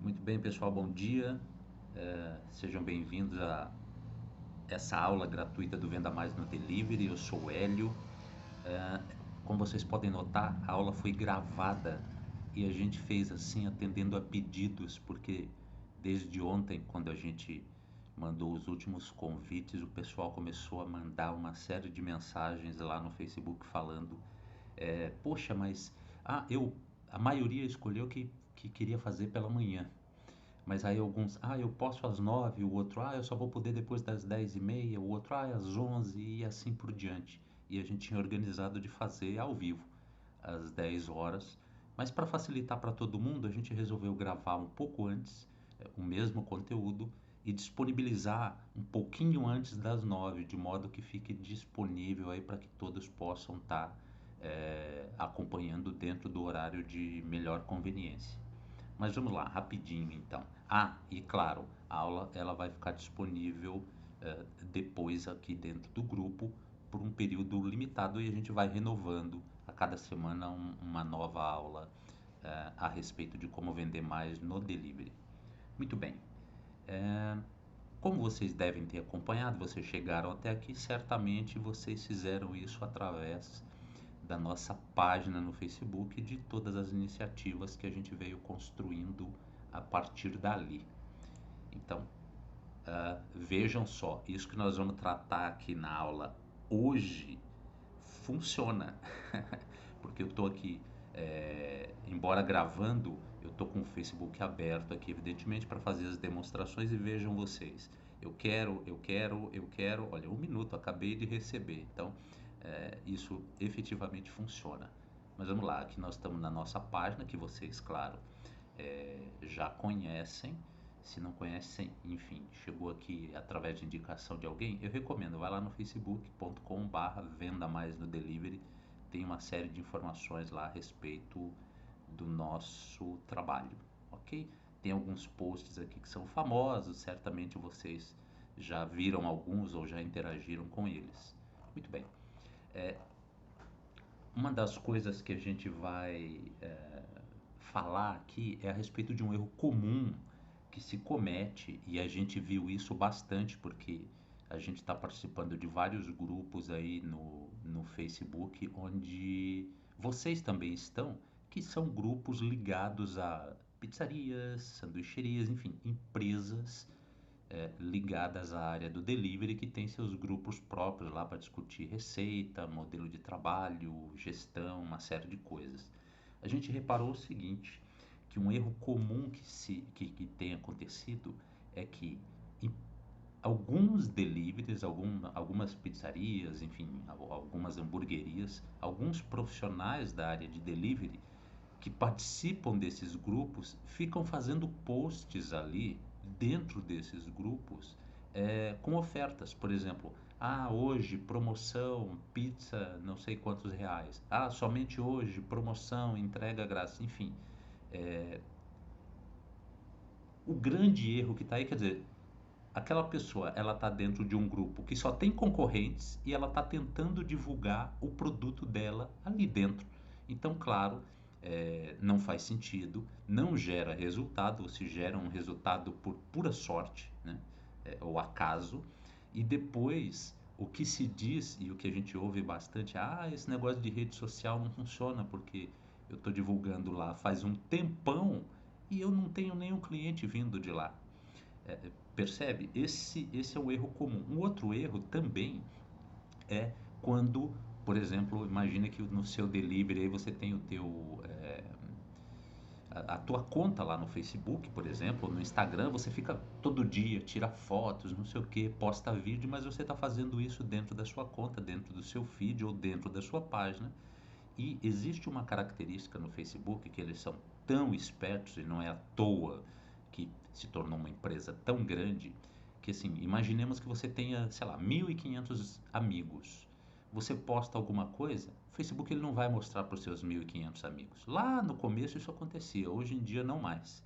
Muito bem, pessoal, bom dia. Sejam bem-vindos a essa aula gratuita do Venda Mais no Delivery. Eu sou o Hélio. Como vocês podem notar, a aula foi gravada e a gente fez assim, atendendo a pedidos, porque desde ontem, quando a gente mandou os últimos convites, o pessoal começou a mandar uma série de mensagens lá no Facebook falando: poxa, mas a maioria escolheu que queria fazer pela manhã. Mas aí alguns, eu posso às 9, o outro, eu só vou poder depois das 10h30, o outro, às 11 e assim por diante. E a gente tinha organizado de fazer ao vivo, às 10 horas. Mas para facilitar para todo mundo, a gente resolveu gravar um pouco antes, o mesmo conteúdo, e disponibilizar um pouquinho antes das 9, de modo que fique disponível aí para que todos possam estar acompanhando dentro do horário de melhor conveniência. Mas vamos lá, rapidinho então. E claro, a aula ela vai ficar disponível depois aqui dentro do grupo por um período limitado e a gente vai renovando a cada semana uma nova aula a respeito de como vender mais no delivery. Muito bem. Como vocês devem ter acompanhado, vocês chegaram até aqui, certamente vocês fizeram isso através da nossa página no Facebook e de todas as iniciativas que a gente veio construindo a partir dali. Então, vejam só, isso que nós vamos tratar aqui na aula hoje funciona, porque eu estou aqui, embora gravando, eu estou com o Facebook aberto aqui, evidentemente, para fazer as demonstrações e vejam vocês. Eu quero. Olha, 1 minuto, acabei de receber. Então, isso efetivamente funciona. Mas vamos lá, aqui nós estamos na nossa página, que vocês, claro, já conhecem. Se não conhecem, enfim, chegou aqui através de indicação de alguém, eu recomendo, vai lá no facebook.com/venda mais no delivery, tem uma série de informações lá a respeito do nosso trabalho, ok? Tem alguns posts aqui que são famosos, certamente vocês já viram alguns ou já interagiram com eles. Muito bem. Uma das coisas que a gente vai falar aqui é a respeito de um erro comum que se comete, e a gente viu isso bastante porque a gente está participando de vários grupos aí no Facebook, onde vocês também estão, que são grupos ligados a pizzarias, sanduicherias, enfim, empresas ligadas à área do delivery que tem seus grupos próprios lá para discutir receita, modelo de trabalho, gestão, uma série de coisas. A gente reparou o seguinte, que um erro comum que tem acontecido é que em alguns deliveries, algumas pizzarias, enfim, algumas hamburguerias, alguns profissionais da área de delivery que participam desses grupos ficam fazendo posts ali dentro desses grupos com ofertas. Por exemplo, hoje promoção, pizza, não sei quantos reais. Somente hoje promoção, entrega grátis, enfim. O grande erro que está aí, quer dizer, aquela pessoa ela está dentro de um grupo que só tem concorrentes e ela está tentando divulgar o produto dela ali dentro. Então, claro, não faz sentido, não gera resultado, você gera um resultado por pura sorte, né? Ou acaso, e depois o que se diz e o que a gente ouve bastante, esse negócio de rede social não funciona porque eu estou divulgando lá faz um tempão e eu não tenho nenhum cliente vindo de lá. Percebe? Esse é um erro comum. Um outro erro também é quando, por exemplo, imagina que no seu delivery aí você tem o teu a tua conta lá no Facebook, por exemplo, ou no Instagram, você fica todo dia, tira fotos, não sei o que, posta vídeo, mas você está fazendo isso dentro da sua conta, dentro do seu feed ou dentro da sua página. E existe uma característica no Facebook que eles são tão espertos e não é à toa que se tornou uma empresa tão grande que assim, imaginemos que você tenha, sei lá, 1.500 amigos. Você posta alguma coisa, o Facebook ele não vai mostrar para os seus 1.500 amigos. Lá no começo isso acontecia, hoje em dia não mais.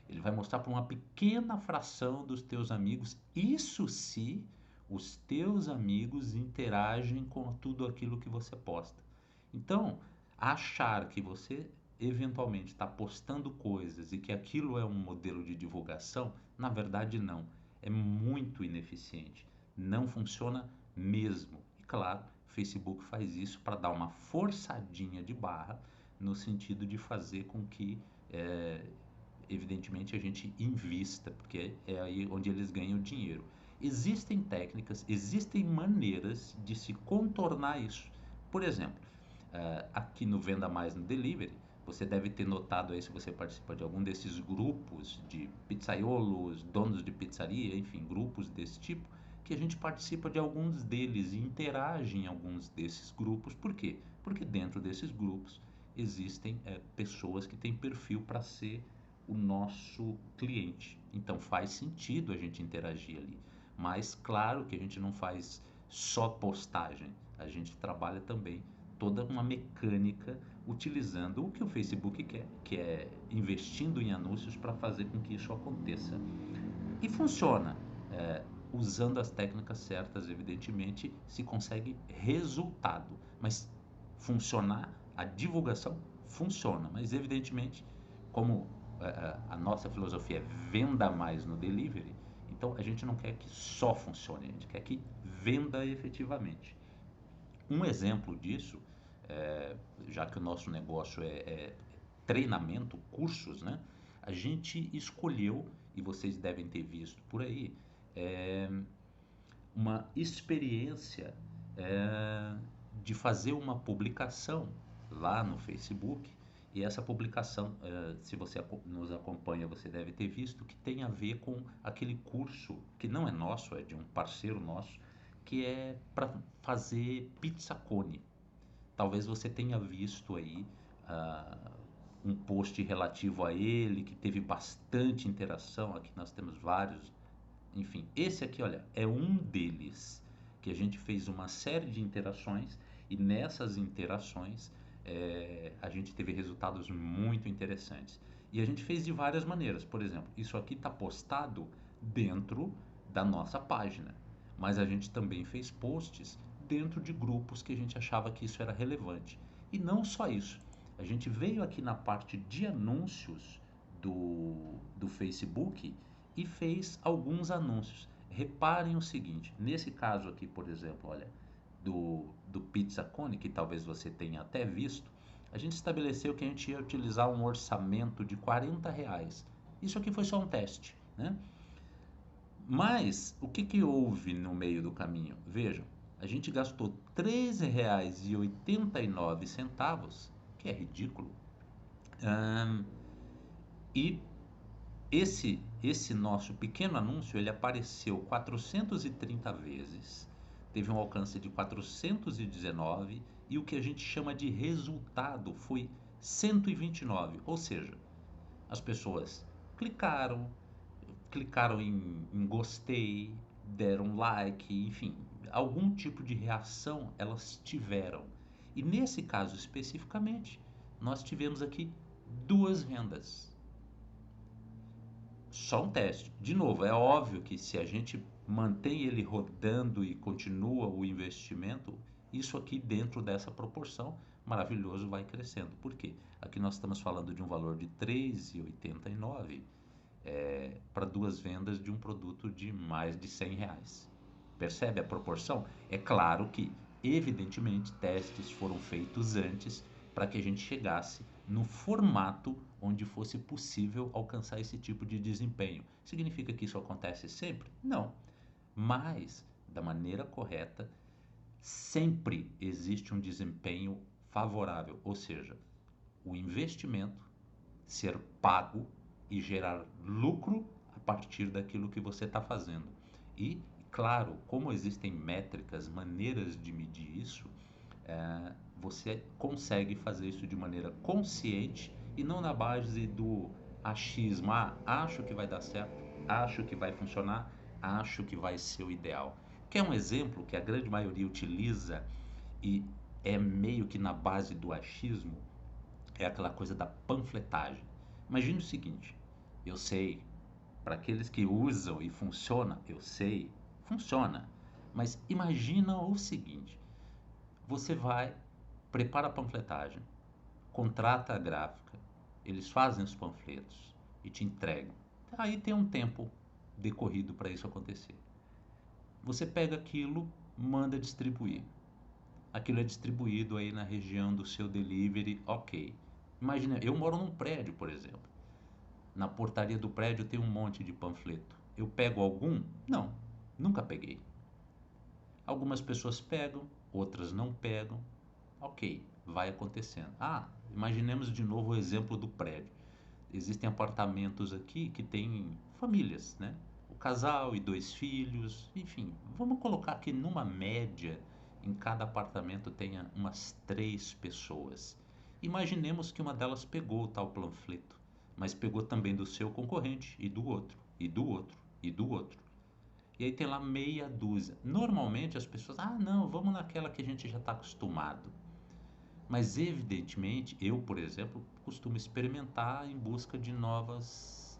Ele vai mostrar para uma pequena fração dos teus amigos, isso se os teus amigos interagem com tudo aquilo que você posta. Então, achar que você eventualmente está postando coisas e que aquilo é um modelo de divulgação, na verdade não. É muito ineficiente. Não funciona mesmo. E claro, o Facebook faz isso para dar uma forçadinha de barra no sentido de fazer com que, evidentemente, a gente invista, porque é aí onde eles ganham dinheiro. Existem técnicas, existem maneiras de se contornar isso. Por exemplo, aqui no Venda Mais no Delivery, você deve ter notado aí, se você participa de algum desses grupos de pizzaiolos, donos de pizzaria, enfim, grupos desse tipo, que a gente participa de alguns deles e interage em alguns desses grupos. Por quê? Porque dentro desses grupos existem pessoas que têm perfil para ser o nosso cliente. Então faz sentido a gente interagir ali. Mas claro que a gente não faz só postagem, a gente trabalha também toda uma mecânica utilizando o que o Facebook quer, que é investindo em anúncios para fazer com que isso aconteça. E funciona. Usando as técnicas certas, evidentemente, se consegue resultado. Mas funcionar, a divulgação funciona. Mas, evidentemente, como a nossa filosofia é venda mais no delivery, então a gente não quer que só funcione, a gente quer que venda efetivamente. Um exemplo disso, é, já que o nosso negócio é treinamento, cursos, né? A gente escolheu, e vocês devem ter visto por aí, é, uma experiência é, de fazer uma publicação lá no Facebook. E essa publicação, se você nos acompanha, você deve ter visto que tem a ver com aquele curso que não é nosso, é de um parceiro nosso, que é para fazer pizza cone. Talvez você tenha visto aí ah, um post relativo a ele, que teve bastante interação. Aqui nós temos vários. Enfim, esse aqui, olha, é um deles, que a gente fez uma série de interações e nessas interações a gente teve resultados muito interessantes. E a gente fez de várias maneiras. Por exemplo, isso aqui está postado dentro da nossa página, mas a gente também fez posts dentro de grupos que a gente achava que isso era relevante. E não só isso, a gente veio aqui na parte de anúncios do Facebook e fez alguns anúncios. Reparem o seguinte, nesse caso aqui, por exemplo, olha, do Pizza Cone, que talvez você tenha até visto, a gente estabeleceu que a gente ia utilizar um orçamento de R$ 40. Isso aqui foi só um teste, né? Mas o que que houve no meio do caminho? Vejam, a gente gastou R$ 13,89, que é ridículo, e esse nosso pequeno anúncio, ele apareceu 430 vezes, teve um alcance de 419 e o que a gente chama de resultado foi 129, ou seja, as pessoas clicaram, clicaram em gostei, deram like, enfim, algum tipo de reação elas tiveram. E nesse caso especificamente, nós tivemos aqui duas vendas. Só um teste. De novo, é óbvio que se a gente mantém ele rodando e continua o investimento, isso aqui dentro dessa proporção, maravilhoso, vai crescendo. Por quê? Aqui nós estamos falando de um valor de R$ 3,89 para duas vendas de um produto de mais de R$ 100. Percebe a proporção? É claro que, evidentemente, testes foram feitos antes para que a gente chegasse no formato onde fosse possível alcançar esse tipo de desempenho. Significa que isso acontece sempre? Não. Mas, da maneira correta, sempre existe um desempenho favorável, ou seja, o investimento ser pago e gerar lucro a partir daquilo que você está fazendo. E, claro, como existem métricas, maneiras de medir isso, você consegue fazer isso de maneira consciente e não na base do achismo. Ah, acho que vai dar certo, acho que vai funcionar, acho que vai ser o ideal. Que é um exemplo que a grande maioria utiliza e é meio que na base do achismo, é aquela coisa da panfletagem. Imagine o seguinte: eu sei, para aqueles que usam e funciona, eu sei, funciona. Mas imagina o seguinte: você vai, prepara a panfletagem, contrata a gráfica, eles fazem os panfletos e te entregam. Aí tem um tempo decorrido para isso acontecer. Você pega aquilo, manda distribuir. Aquilo é distribuído aí na região do seu delivery, ok. Imagina, eu moro num prédio, por exemplo. Na portaria do prédio tem um monte de panfleto. Eu pego algum? Não, nunca peguei. Algumas pessoas pegam, outras não pegam. Ok, vai acontecendo. Imaginemos de novo o exemplo do prédio. Existem apartamentos aqui que têm famílias, né? O casal e 2 filhos, enfim. Vamos colocar que numa média, em cada apartamento tenha umas 3 pessoas. Imaginemos que uma delas pegou o tal panfleto, mas pegou também do seu concorrente e do outro, e do outro, e do outro. E aí tem lá meia dúzia. Normalmente as pessoas, não, vamos naquela que a gente já está acostumado. Mas evidentemente, eu, por exemplo, costumo experimentar em busca de novas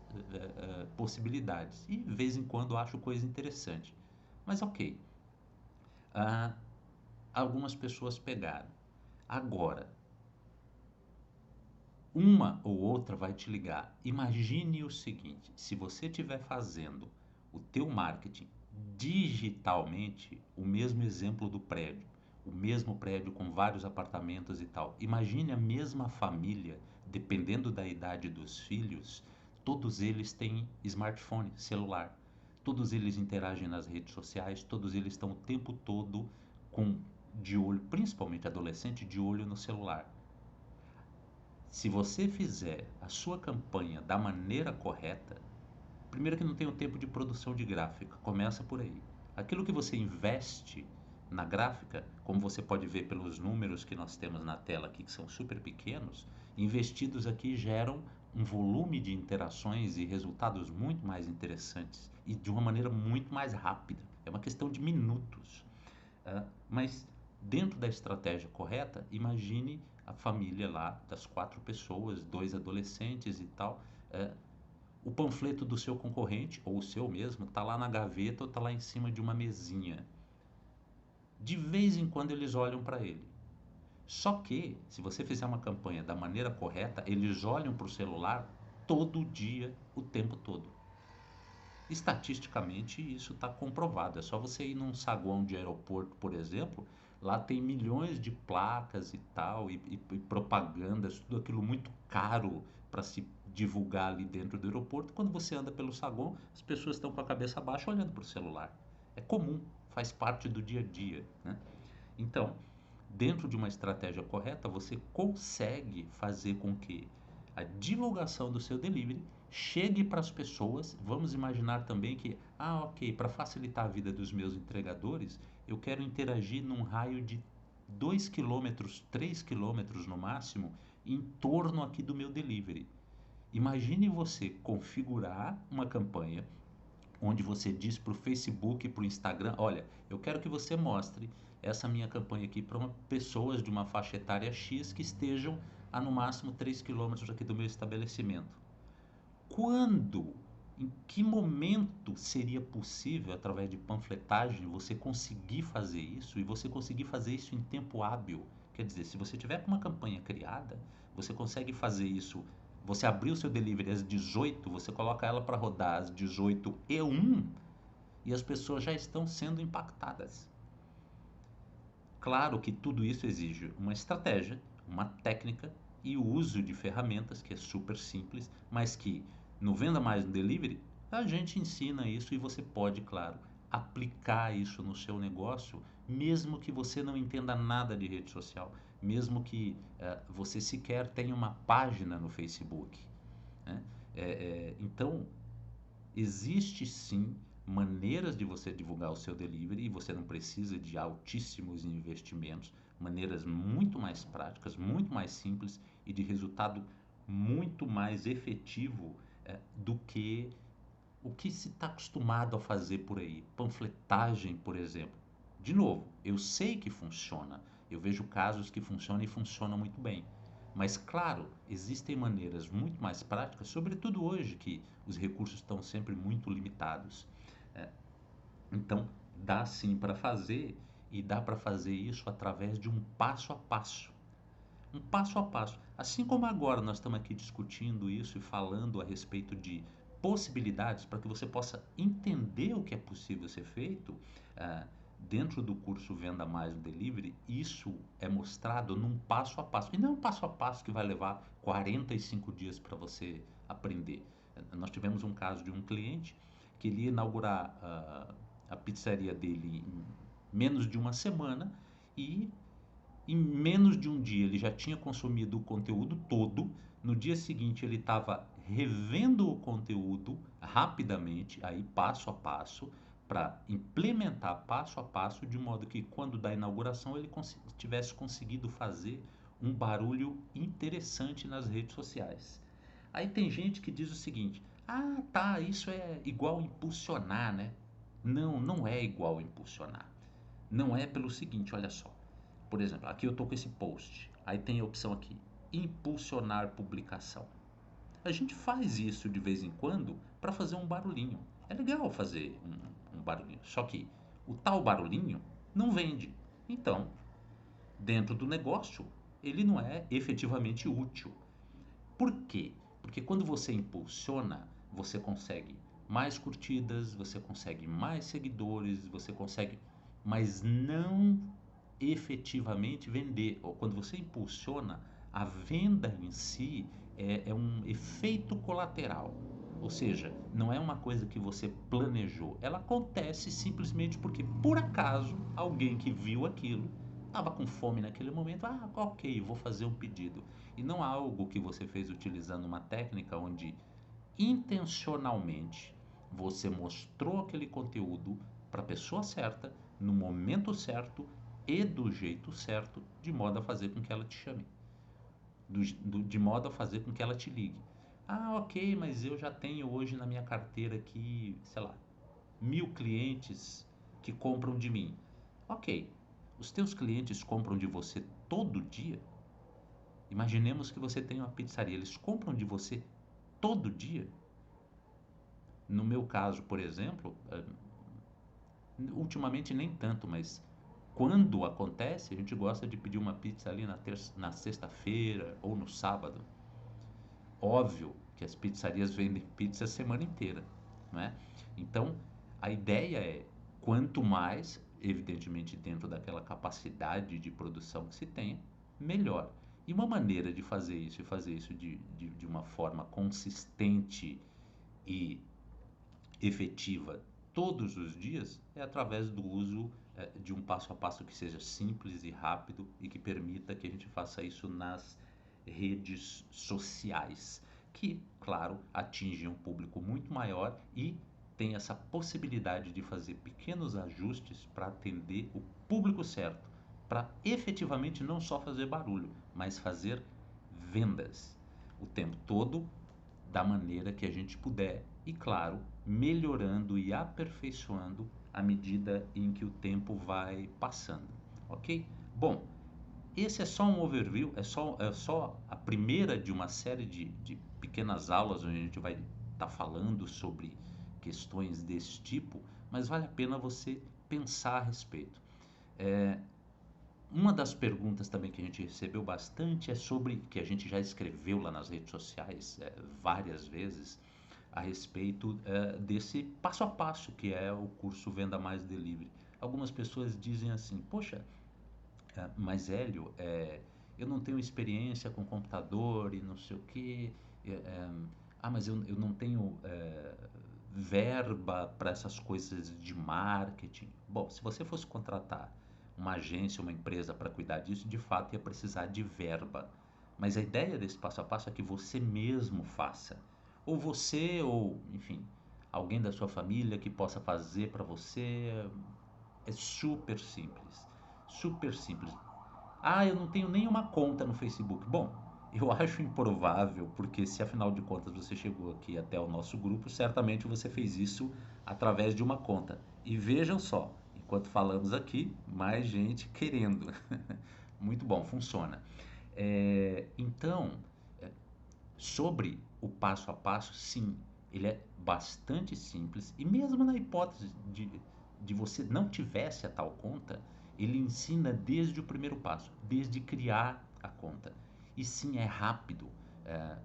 possibilidades. E de vez em quando acho coisa interessante. Mas ok, ah, algumas pessoas pegaram. Agora, uma ou outra vai te ligar. Imagine o seguinte, se você estiver fazendo o teu marketing digitalmente, o mesmo exemplo do prédio, o mesmo prédio com vários apartamentos e tal. Imagine a mesma família, dependendo da idade dos filhos, todos eles têm smartphone, celular. Todos eles interagem nas redes sociais, todos eles estão o tempo todo de olho, principalmente adolescente, de olho no celular. Se você fizer a sua campanha da maneira correta, primeiro que não tem o tempo de produção de gráfica, começa por aí. Aquilo que você investe na gráfica, como você pode ver pelos números que nós temos na tela aqui, que são super pequenos, investidos aqui geram um volume de interações e resultados muito mais interessantes e de uma maneira muito mais rápida. É uma questão de minutos. Mas dentro da estratégia correta, imagine a família lá das 4 pessoas, 2 adolescentes e tal. O panfleto do seu concorrente, ou o seu mesmo, está lá na gaveta ou está lá em cima de uma mesinha. De vez em quando eles olham para ele. Só que, se você fizer uma campanha da maneira correta, eles olham para o celular todo dia, o tempo todo. Estatisticamente, isso está comprovado. É só você ir num saguão de aeroporto, por exemplo, lá tem milhões de placas e tal, e propagandas, tudo aquilo muito caro para se divulgar ali dentro do aeroporto. Quando você anda pelo saguão, as pessoas estão com a cabeça baixa olhando para o celular. É comum, faz parte do dia a dia, né? Então, dentro de uma estratégia correta, você consegue fazer com que a divulgação do seu delivery chegue para as pessoas. Vamos imaginar também que, ok, para facilitar a vida dos meus entregadores, eu quero interagir num raio de 2 km, 3 km no máximo, em torno aqui do meu delivery. Imagine você configurar uma campanha onde você diz para o Facebook e para o Instagram, olha, eu quero que você mostre essa minha campanha aqui para pessoas de uma faixa etária X que estejam a no máximo 3 km aqui do meu estabelecimento. Quando, em que momento seria possível, através de panfletagem, você conseguir fazer isso e você conseguir fazer isso em tempo hábil? Quer dizer, se você tiver uma campanha criada, você consegue fazer isso. Você abrir o seu delivery às 18, você coloca ela para rodar às 18h01 e as pessoas já estão sendo impactadas. Claro que tudo isso exige uma estratégia, uma técnica e o uso de ferramentas, que é super simples, mas que no Venda Mais no Delivery a gente ensina isso e você pode, claro, aplicar isso no seu negócio, mesmo que você não entenda nada de rede social, mesmo que você sequer tenha uma página no Facebook, né? Então, existe sim maneiras de você divulgar o seu delivery e você não precisa de altíssimos investimentos, maneiras muito mais práticas, muito mais simples e de resultado muito mais efetivo do que o que se está acostumado a fazer por aí. Panfletagem, por exemplo. De novo, eu sei que funciona, eu vejo casos que funcionam e funcionam muito bem. Mas, claro, existem maneiras muito mais práticas, sobretudo hoje que os recursos estão sempre muito limitados. É, então, dá sim para fazer, e dá para fazer isso através de um passo a passo. um passo a passo. Assim como agora nós estamos aqui discutindo isso e falando a respeito de possibilidades para que você possa entender o que é possível ser feito, ah, dentro do curso Venda Mais no Delivery, isso é mostrado num passo a passo. E não é um passo a passo que vai levar 45 dias para você aprender. Nós tivemos um caso de um cliente que ele ia inaugurar a pizzaria dele em menos de uma semana e em menos de um dia ele já tinha consumido o conteúdo todo. No dia seguinte ele estava revendo o conteúdo rapidamente, aí passo a passo, para implementar passo a passo, de modo que quando da inauguração ele tivesse conseguido fazer um barulho interessante nas redes sociais. Aí tem gente que diz o seguinte: ah, tá, isso é igual impulsionar, né? Não, não é igual impulsionar. Não é pelo seguinte, olha só. Por exemplo, aqui eu estou com esse post. Aí tem a opção aqui, impulsionar publicação. A gente faz isso de vez em quando para fazer um barulhinho. É legal fazer um barulhinho. Só que o tal barulhinho não vende. Então, dentro do negócio, ele não é efetivamente útil. Por quê? Porque quando você impulsiona, você consegue mais curtidas, você consegue mais seguidores, você consegue, mas não efetivamente vender. Ou quando você impulsiona, a venda em si é um efeito colateral. Ou seja, não é uma coisa que você planejou. Ela acontece simplesmente porque, por acaso, alguém que viu aquilo estava com fome naquele momento. Ah, ok, vou fazer um pedido. E não algo que você fez utilizando uma técnica onde intencionalmente você mostrou aquele conteúdo para a pessoa certa, no momento certo e do jeito certo, de modo a fazer com que ela te chame, de modo a fazer com que ela te ligue. Ah, ok, mas eu já tenho hoje na minha carteira aqui, sei lá, 1.000 clientes que compram de mim. Ok, os teus clientes compram de você todo dia? Imaginemos que você tem uma pizzaria, eles compram de você todo dia? No meu caso, por exemplo, ultimamente nem tanto, mas quando acontece, a gente gosta de pedir uma pizza ali na sexta-feira ou no sábado. Óbvio que as pizzarias vendem pizza a semana inteira, não é? Então, a ideia é, quanto mais, evidentemente dentro daquela capacidade de produção que se tem, melhor. E uma maneira de fazer isso, e fazer isso de uma forma consistente e efetiva todos os dias, é através do uso de um passo a passo que seja simples e rápido e que permita que a gente faça isso nas redes sociais, que, claro, atingem um público muito maior e tem essa possibilidade de fazer pequenos ajustes para atender o público certo, para efetivamente não só fazer barulho, mas fazer vendas o tempo todo, da maneira que a gente puder e, claro, melhorando e aperfeiçoando à medida em que o tempo vai passando, ok? Bom, esse é só um overview, é só a primeira de uma série de pequenas aulas onde a gente vai estar falando sobre questões desse tipo, mas vale a pena você pensar a respeito. É, uma das perguntas também que a gente recebeu bastante é sobre, que a gente já escreveu lá nas redes sociais várias vezes, a respeito desse passo a passo que é o curso Venda Mais Delivery. Algumas pessoas dizem assim: poxa, mas Hélio, eu não tenho experiência com computador e não sei o quê. Mas eu não tenho verba para essas coisas de marketing. Bom, se você fosse contratar uma agência, uma empresa para cuidar disso, de fato ia precisar de verba. Mas a ideia desse passo a passo é que você mesmo faça. Ou você, ou enfim, alguém da sua família que possa fazer para você. É super simples. Super simples. Ah, eu não tenho nenhuma conta no Facebook. Bom, eu acho improvável, porque se afinal de contas você chegou aqui até o nosso grupo, certamente você fez isso através de uma conta. E vejam só, enquanto falamos aqui, mais gente querendo. Muito bom, funciona. Então, é, sobre o passo a passo, sim, ele é bastante simples. E mesmo na hipótese de você não tivesse a tal conta, ele ensina desde o primeiro passo, desde criar a conta. E sim, é rápido.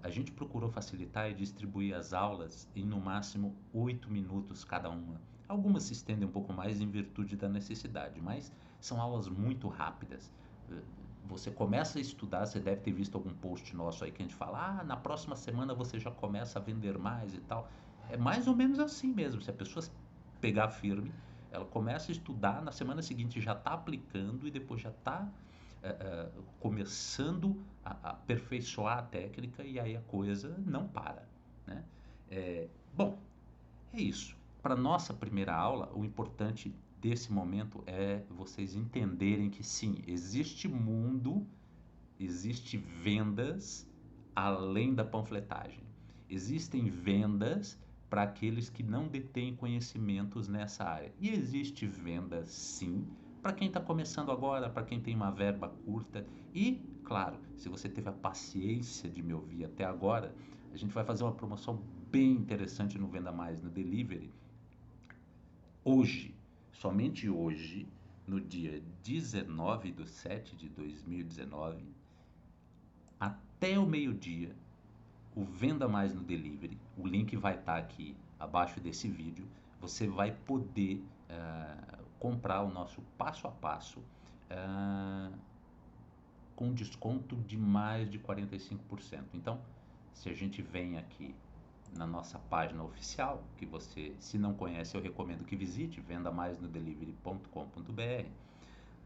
A gente procurou facilitar e distribuir as aulas em no máximo 8 minutos cada uma. Algumas se estendem um pouco mais em virtude da necessidade, mas são aulas muito rápidas. Eh, Você começa a estudar, você deve ter visto algum post nosso aí que a gente fala, na próxima semana você já começa a vender mais e tal. É mais ou menos assim mesmo. Se a pessoa pegar firme, ela começa a estudar, na semana seguinte já está aplicando e depois já está começando a aperfeiçoar a técnica e aí a coisa não para, né? Bom, é isso. Para nossa primeira aula, o importante desse momento é vocês entenderem que sim, existe mundo, existe vendas além da panfletagem. Existem vendas para aqueles que não detêm conhecimentos nessa área. E existe venda sim para quem está começando agora, para quem tem uma verba curta. E, claro, se você teve a paciência de me ouvir até agora, a gente vai fazer uma promoção bem interessante no Venda Mais, no Delivery. Hoje, somente hoje, no dia 19/7/2019, até o meio-dia, o Venda Mais no Delivery, o link vai estar aqui abaixo desse vídeo, você vai poder comprar o nosso passo a passo com desconto de mais de 45%. Então, se a gente vem aqui na nossa página oficial, que você, se não conhece, eu recomendo que visite, vendamaisnodelivery.com.br.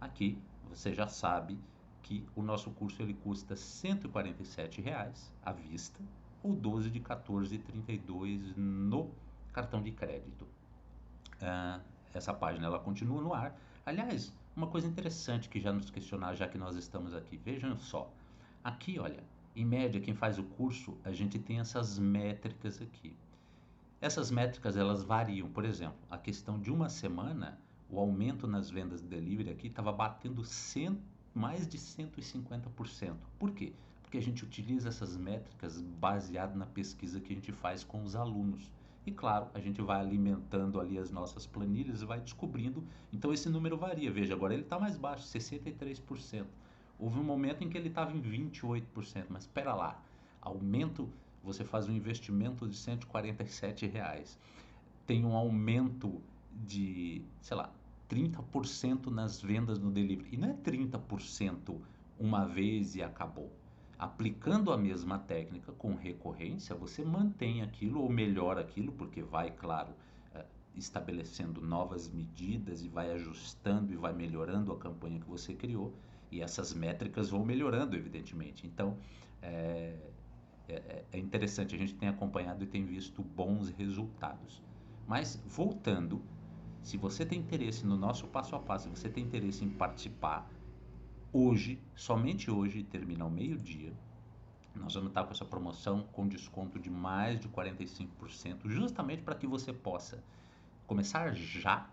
Aqui você já sabe que o nosso curso ele custa R$ 147 à vista ou 12 de 14,32 no cartão de crédito. Essa página ela continua no ar. Aliás, uma coisa interessante que já nos questionar, já que nós estamos aqui, vejam só. Aqui, olha, em média, quem faz o curso, a gente tem essas métricas aqui. Essas métricas elas variam. Por exemplo, a questão de uma semana, o aumento nas vendas de delivery aqui estava batendo mais de 150%. Por quê? Porque a gente utiliza essas métricas baseado na pesquisa que a gente faz com os alunos. E claro, a gente vai alimentando ali as nossas planilhas e vai descobrindo. Então esse número varia. Veja, agora ele está mais baixo, 63%. Houve um momento em que ele estava em 28%, mas espera lá, aumento, você faz um investimento de R$ 147, tem um aumento de, sei lá, 30% nas vendas no delivery. E não é 30% uma vez e acabou. Aplicando a mesma técnica com recorrência, você mantém aquilo ou melhora aquilo, porque vai, claro, estabelecendo novas medidas e vai ajustando e vai melhorando a campanha que você criou. E essas métricas vão melhorando, evidentemente. Então, é interessante, a gente tem acompanhado e tem visto bons resultados. Mas, voltando, se você tem interesse no nosso passo a passo, se você tem interesse em participar, hoje, somente hoje, termina ao meio-dia, nós vamos estar com essa promoção com desconto de mais de 45%, justamente para que você possa começar já,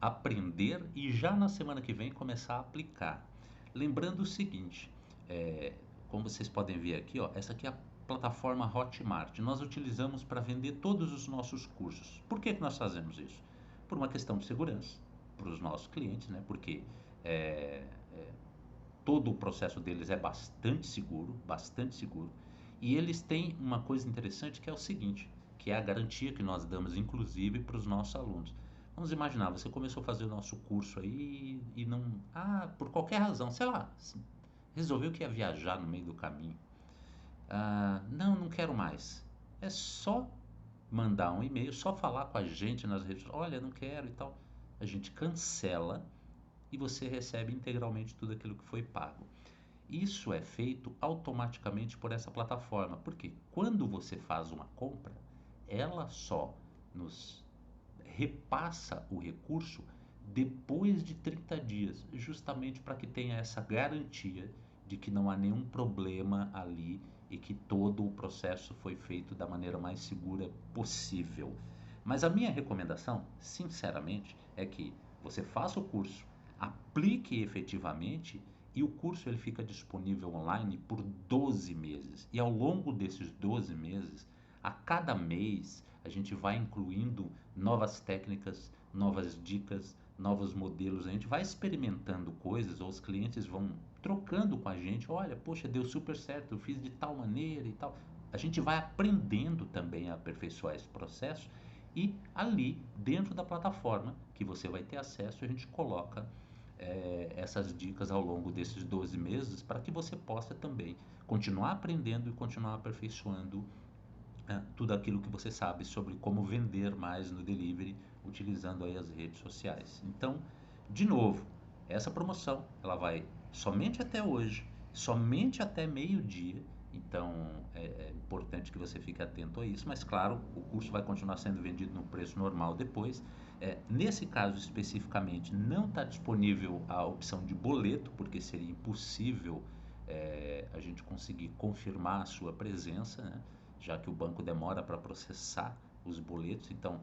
aprender e já na semana que vem começar a aplicar. Lembrando o seguinte, como vocês podem ver aqui, ó, essa aqui é a plataforma Hotmart. Nós utilizamos para vender todos os nossos cursos. Por que nós fazemos isso? Por uma questão de segurança para os nossos clientes, né? Porque todo o processo deles é bastante seguro, bastante seguro. E eles têm uma coisa interessante que é o seguinte, que é a garantia que nós damos, inclusive, para os nossos alunos. Vamos imaginar, você começou a fazer o nosso curso aí e não... por qualquer razão, sei lá, resolveu que ia viajar no meio do caminho. Não quero mais. É só mandar um e-mail, só falar com a gente nas redes, olha, não quero e tal. A gente cancela e você recebe integralmente tudo aquilo que foi pago. Isso é feito automaticamente por essa plataforma, porque quando você faz uma compra, ela só nos repassa o recurso depois de 30 dias, justamente para que tenha essa garantia de que não há nenhum problema ali e que todo o processo foi feito da maneira mais segura possível. Mas a minha recomendação, sinceramente, é que você faça o curso, aplique efetivamente e o curso ele fica disponível online por 12 meses. E ao longo desses 12 meses, a cada mês, a gente vai incluindo novas técnicas, novas dicas, novos modelos, a gente vai experimentando coisas, ou os clientes vão trocando com a gente, olha, poxa, deu super certo, eu fiz de tal maneira e tal. A gente vai aprendendo também a aperfeiçoar esse processo e ali, dentro da plataforma que você vai ter acesso, a gente coloca essas dicas ao longo desses 12 meses para que você possa também continuar aprendendo e continuar aperfeiçoando tudo aquilo que você sabe sobre como vender mais no delivery utilizando aí as redes sociais. Então, de novo, essa promoção ela vai somente até hoje, somente até meio-dia. Então é importante que você fique atento a isso, mas claro, o curso vai continuar sendo vendido no preço normal depois. Nesse caso especificamente, não está disponível a opção de boleto, porque seria impossível a gente conseguir confirmar a sua presença, né? Já que o banco demora para processar os boletos. Então,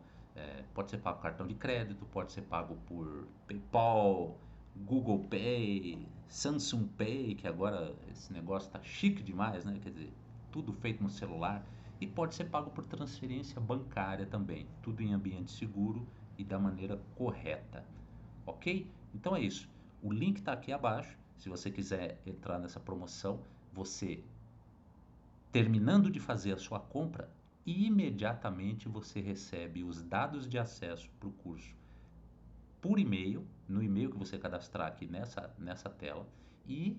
pode ser pago cartão de crédito, pode ser pago por PayPal, Google Pay, Samsung Pay, que agora esse negócio está chique demais, né? Quer dizer, tudo feito no celular. E pode ser pago por transferência bancária também, tudo em ambiente seguro e da maneira correta. Ok? Então é isso. O link está aqui abaixo. Se você quiser entrar nessa promoção, você terminando de fazer a sua compra, imediatamente você recebe os dados de acesso para o curso por e-mail, no e-mail que você cadastrar aqui nessa tela, e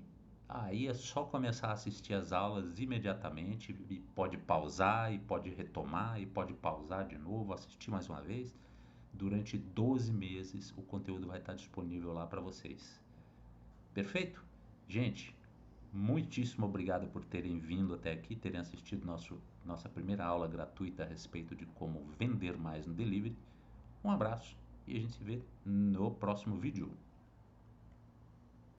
aí é só começar a assistir as aulas imediatamente, e pode pausar, e pode retomar, e pode pausar de novo, assistir mais uma vez. Durante 12 meses o conteúdo vai estar disponível lá para vocês. Perfeito? Gente, muitíssimo obrigado por terem vindo até aqui, terem assistido nossa primeira aula gratuita a respeito de como vender mais no delivery. Um abraço e a gente se vê no próximo vídeo.